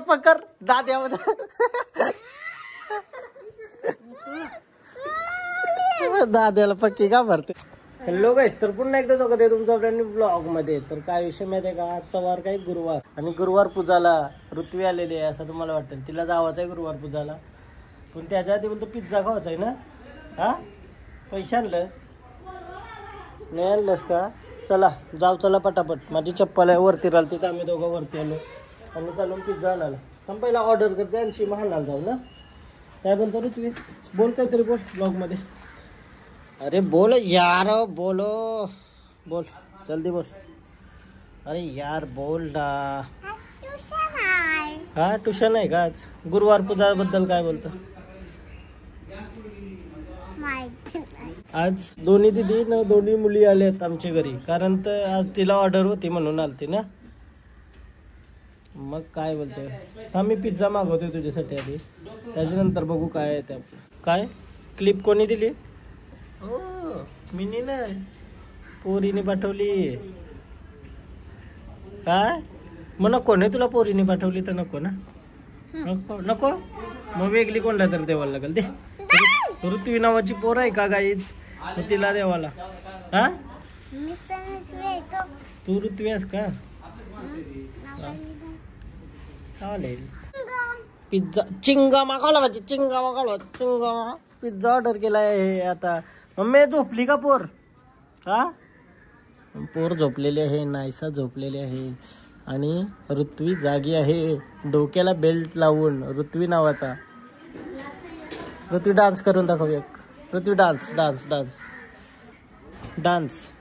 पकर दाद्यामध्ये दाद्याला पक्की का भरते. हॅलो गाईस, तर पुन्हा एकदा स्वागत आहे तुमचा फ्रेंड ब्लॉग मध्ये. तर काय विषय माहिती आहे का, आजचा वार काय गुरुवार आणि गुरुवार पूजाला ऋत्वी आलेली आहे असं तुम्हाला वाटेल. तिला जावाचं आहे गुरुवार पूजाला, पण त्याच्या आधी बोलतो पिझ्झा खावायचा आहे ना. हा पैसे आणलंस नाही आणलंस का? चला जाऊ, चला पटापट. माझी चप्पल आहे वरती राहिली तिथं, आम्ही दोघं वरती आलो आणि चालून पिझ्झा आणायला. पण पहिला ऑर्डर करते आणि शिमा आणायला जाऊ ना. काय बोलतो ऋत्वी? बोल काहीतरी बोल ब्लॉग मध्ये. अरे बोल यार, बोलो बोल जल्दी बोल. अरे यार बोल ना. हा ट्युशन आहे का आज? गुरुवार पूजा बद्दल काय बोलतो? आज दोन्ही दिदी न दोन्ही मुली आल्यात आमच्या घरी, कारण तर आज तिला ऑर्डर होती म्हणून आलती ना. मग काय बोलतोय, हा मी पिझ्झा मागवतोय तुझ्यासाठी आधी, त्याच्यानंतर बघू काय आहे त्या. काय क्लिप कोणी दिली? हो मिनी ना, पोरीने पाठवली. काय मग नको नाही तुला, पोरीने पाठवली तर नको ना. नको नको मग वेगळी कोणला तर देवाला लागेल. दे, ऋत्वी नावाची पोर आहे का गाईच, तिला देवाला. हा तू ऋत्वी आहेस का? चालेल. पिझ्झा चिंगा मागवला पाहिजे, चिंगा मागवला, चिंगा पिझ्झा ऑर्डर केला आहे आता. मम्मी झोपली का पोर? हा पोर झोपलेली आहे, नाहीसा झोपलेली आहे आणि ऋत्वी जागी आहे, डोक्याला बेल्ट लावून. ऋत्वी नावाचा. ऋत्वी डान्स करून दाखव एक. Ritvi dance dance dance dance.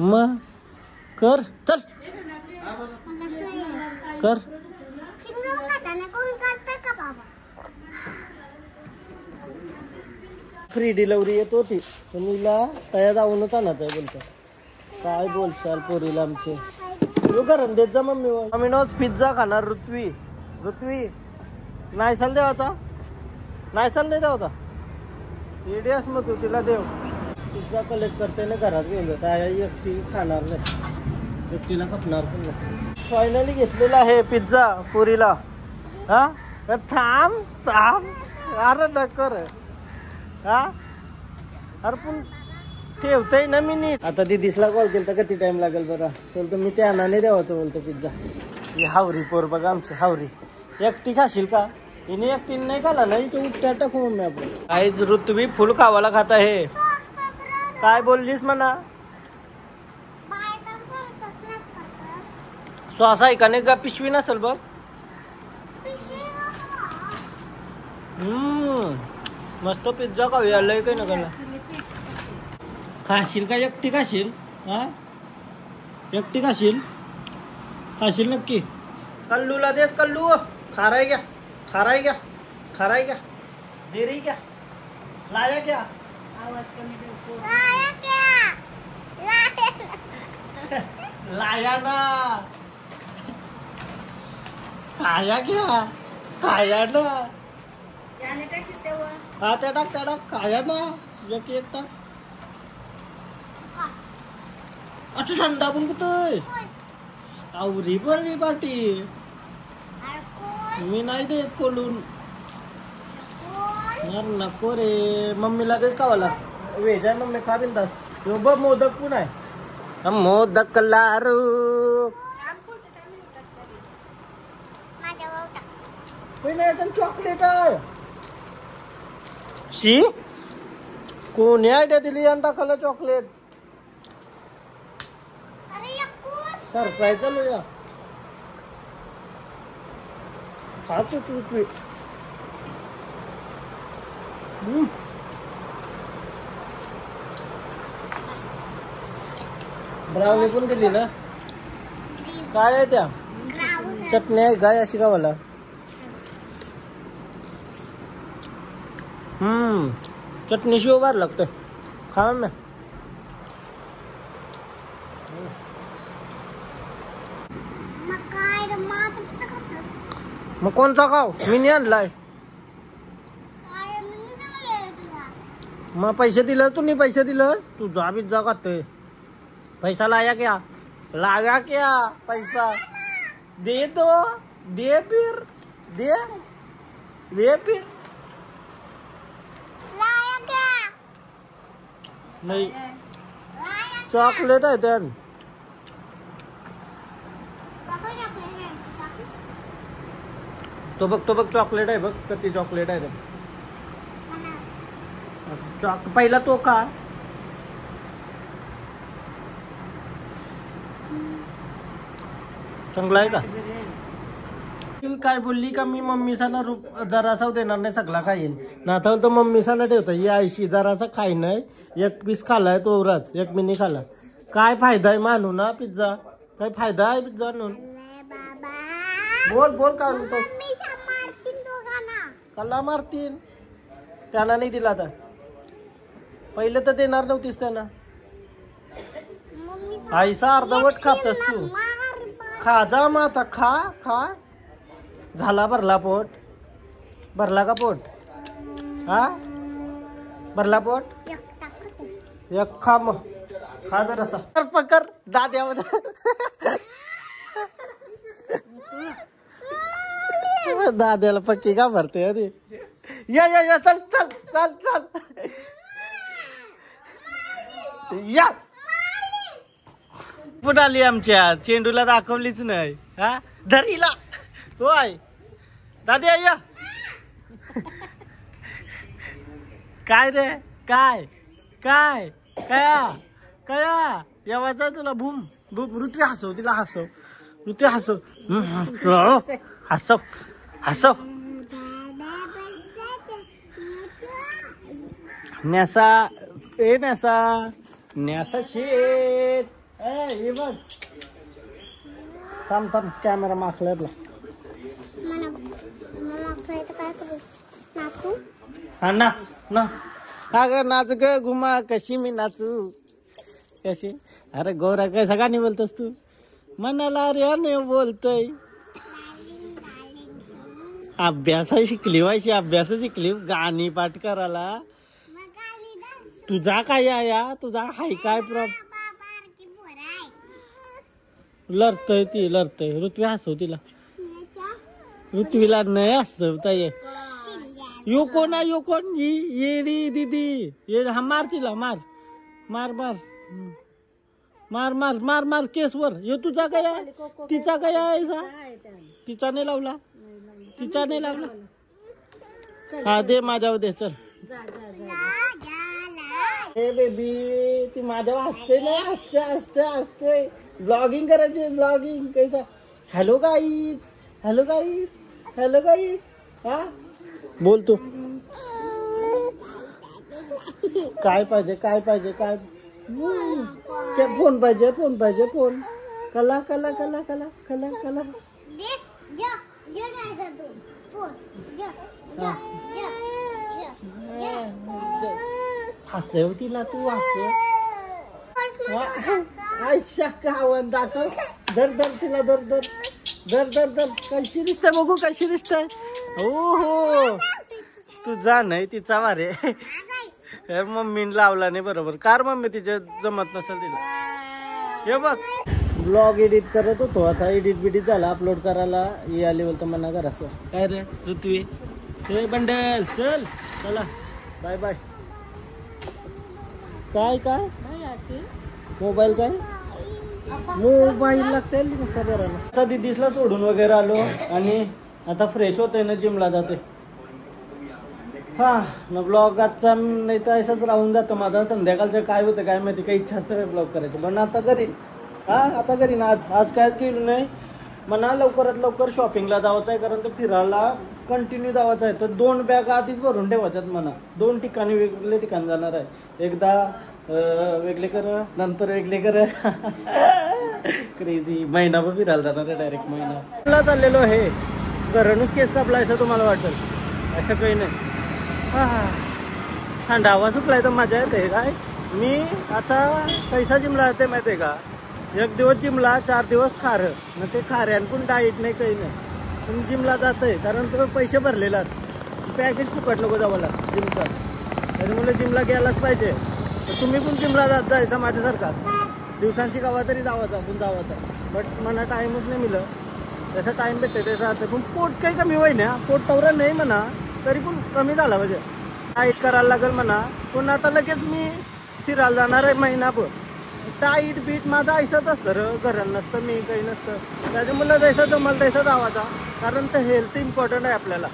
मग कर, चल कर. फ्री डिलिव्हरी येत होती पण हिला तया जाऊनच आणत आहे बोलतो. काय बोलशाल पोरीला आमचे. घरून देत जा मम्मी. आम्ही नोच पिझ्झा खाणार. ऋत्वी ऋत्वी नाही साल देवाचा, नाही साल नाही देवाचा एडियास. मग तू तिला देव पिझ्झा कलेक्ट करते ना, घरात घेऊन जात. एकटी खाणार नाही, एकटीला खपणार पण नाही. फायनली घेतलेला आहे पिझ्झा पोरीला. हा थांब थांब, अरे नकर. हा अरे पण ठेवतय ना मी नीट. आता दिदीसला कॉल केला तर किती टाइम लागेल बरं. तर मी त्या आणाने द्यावाचं बोलतो पिझ्झा. ही हावरी पोर बघा आमची हावरी. एकटी खाशील का? हिने एकटी नाही खाला नाही तर उठ्या टाकू मम्मी आपण. आईज ऋत्वी फुल खावाला खात आहे. काय बोललीस म्हणा? श्वास आहे का नाही का? पिशवी नसेल बघ. मस्त पिझ्झा खाऊया. लय काही नका खाशील का? एकटी खाशील? हा एकटी खाशील? खाशील नक्की. कल्लूला देस. कल्लू खाराय घ्या, खाराय घ्या, खाराय घ्या, देरी घ्या, लाया घ्या. आवाज कमी लाया ना, खाया घ्या, खाया ना. हा त्या टाक, त्या टाक, खाया ना. एक एक टाक. अच्छा थंडा पण कुठे आवरी पण पाटी. मी नाही देत कोलून. नको रे, मम्मीला तेच खावाला. वेज आहे मम्मी, खा बिंदास. बघ मोदक पण आहे. मोदक लारू चॉकलेट आहे. शी कोणी आयडिया दिली आणि टाकलं चॉकलेट? सरप्राईज चालू या. खातो तू. ब्राउनी पण दिली ना. काय आहे त्या? चटणी आहे काय अशी गावाला? चटणी शिवाय बार लागतं. खा ना. मग कोणचा खाऊ? मी नाही आणलाय. मग पैसे दिलं तू? नाही पैसे दिलंस तू? जा बीत जा खातोय. पैसा लाया क्या? लागा क्या पैसा दे दो, दे फिर दे फिर नाही चॉकलेट आहे त्या तो बघ चॉकलेट आहे बघ किती चॉकलेट आहे पहिला तो का चांगला आहे का काय बोलली का मी मम्मीसा ना जरासा देणार नाही सगळा खाईन ना आता तो मम्मीसा ना ठेवता या आयशी जरासा खाई नाही एक पीस खालाय तो एवढाच एक मिनी खाला काय फायदा आहे मानू ना पिझ्झा काय फायदा आहे पिझ्झा आणून बोल का तो कल्ला मारतीन त्यांना नाही दिला आता पहिले तर देणार नव्हतीस त्यांना आईसा अर्धवट खातस तू खा जा मग आता खा झाला भरला पोट भरला का पोट हा भरला पोट एक खा मग खा जर असा पकर दाद्यामध्ये दाद्याला पक्की का भरते अरे या चल या कुठं आली आमच्या चेंडूला दाखवलीच नाही हा धरीला होय दादी या काय रे काय कया येवायचं तुला भूम ऋतू हसव तिला हसव न्यासा शेत ए बघ थांब कॅमेरा माखलाय हा नाच हा ग नाच ग घुमा कशी मी नाचू कशी अरे गोरा काय सगळ्यांनी बोलतोस तू मनाला रे बोलतोय अभ्यास शिकली गाणी पाठ करायला तुझा काय या तुझा हाय काय लढतय ऋत्वी हसव तिला ऋत्वीला नाही हसवता ये यो कोण येडी दीदी हा मार तिला मार केसवर यो तुझा काय तिचा काय तिचा नाही लावला हा दे माझ्यावर दे चल हे बेबी ती माझ्यावर हसते ना हसते ब्लॉगिंग करायची ब्लॉगिंग कैसा हॅलो गाईज हा बोल तू काय पाहिजे फोन पाहिजे कला हसव तिला तू आयशा कावन दाखव दर तिला दर कशी दिसतंय बघू कशी दिसतंय हो तुझा नाही तिचा वारे मम्मीने लावला नाही बरोबर कार मम्मी तिच्या जमत नसेल तिला हे बघ ब्लॉग एडिट करत होतो आता एडिट झाला अपलोड करायला ये आली बोलतो मना करा सर काय रे ऋत्वी हे बंडल चला बाय काय मोबाईल लागते आता दिदीसला सोडून वगैरे आलो आणि आता फ्रेश होतोय ना जिमला जाते हा न ब्लॉग आजचा नाही तर असाच राहून जातो माझा संध्याकाळचं काय होतं काय माहिती काही इच्छा असते ब्लॉग करायची पण आता करीन आज कायच केलं नाही म्हणा लवकरात लवकर शॉपिंगला जायचं आहे कारण ते फिरायला कंटिन्यू जायचं आहे तर 2 बॅग आधीच भरून ठेवायच्यात म्हणा 2 ठिकाणी वेगवेगळे ठिकाण जाणार आहे एकदा वेगळे कर नंतर वेगळे कर क्रेझी महिनाभर फिरायला जाणार आहे डायरेक्ट महिना चाललेलो आहे घरूनच केस कापला असं तुम्हाला वाटेल असं काही नाही थंडावा सुटलाय तर मजा येते काय मी आता पैसा जिमला येते माहिती आहे का 1 दिवस जिमला 4 दिवस खारं मग ते खाऱ्यान पण डाईट नाही काही नाही पण जिमला जातंय कारण तुम्ही पैसे भरलेला पॅकेज फुकट नको जावाला जिमचा त्याच्यामुळे जिमला गेलाच पाहिजे तुम्ही पण जिमला जात जायचा माझ्यासारखा दिवसांची गावा तरी जावाचा आपण जावाचा, बट मला टाईमच नाही मिळत. जसा टाईम भेटते तसं राहतं. पण पोट काही कमी होईना, पोट तवरं नाही म्हणा तरी पण कमी झाला म्हणजे टाईट करायला लागेल म्हणा. पण आता लगेच मी फिरायला जाणार आहे महिनाभर. टाईट बीट माझा ऐसाच असतं र, घरात नसतं मी काही नसतं. त्याच्यामुळे जैसा जमल तैसा जावाचा, कारण ते हेल्थ इम्पॉर्टंट आहे आपल्याला.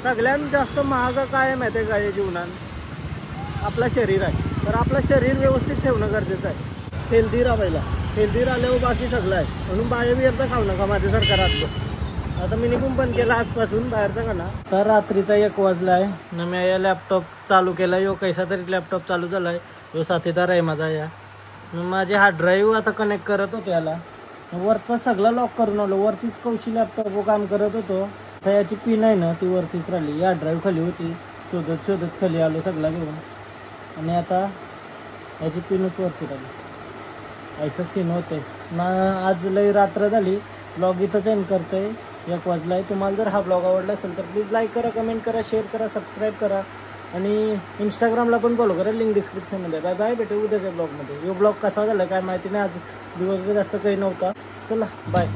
सगळ्यात जास्त महाग काय माहिती आहे काय जीवनात? आपलं शरीर आहे. तर आपलं शरीर व्यवस्थित ठेवणं गरजेचं आहे. हेल्दी राहायला, हेल्दी राहिल्यावर बाकी सगळं आहे. म्हणून बाहेर बिहेरचं खाऊ नका माझ्या सरकार असतं. आता मी निघून बंद केला आजपासून बाहेरचं खाणं. तर रात्रीचा 1 वाजला आहे ना, मी या लॅपटॉप चालू केला. यो कैसा तरी लॅपटॉप चालू झाला आहे. यो साथीदार आहे माझा. या माझे हार्ड ड्राईव्ह आता कनेक्ट करत होतो याला. वरचा सगळं लॉक करून आलो. वरतीच कौशी लॅपटॉप काम करत होतो. तर याची पिन आहे ना ती वरतीच राहिली. या ड्राईव्ह खाली होती. शोधत शोधत खाली आलो सगळा घेऊन. आणि आता याची पिनच वरती राहिली. ऐसा सीन होते ना. आज लई रात्र झाली. ब्लॉग इथंच एंड करतोय. 1 वाजला आहे. तुम्हाला जर हा ब्लॉग आवडला असेल तर प्लीज लाईक करा, कमेंट करा, शेअर करा, सबस्क्राईब करा आणि इंस्टाग्रामला पण फॉलो करा. लिंक डिस्क्रिप्शनमध्ये. बाय बाय, भेटू उद्याच्या ब्लॉगमध्ये. यो ब्लॉग कसा झाला काय माहिती नाही. आज दिवसभर जास्त काही नव्हता. चला बाय.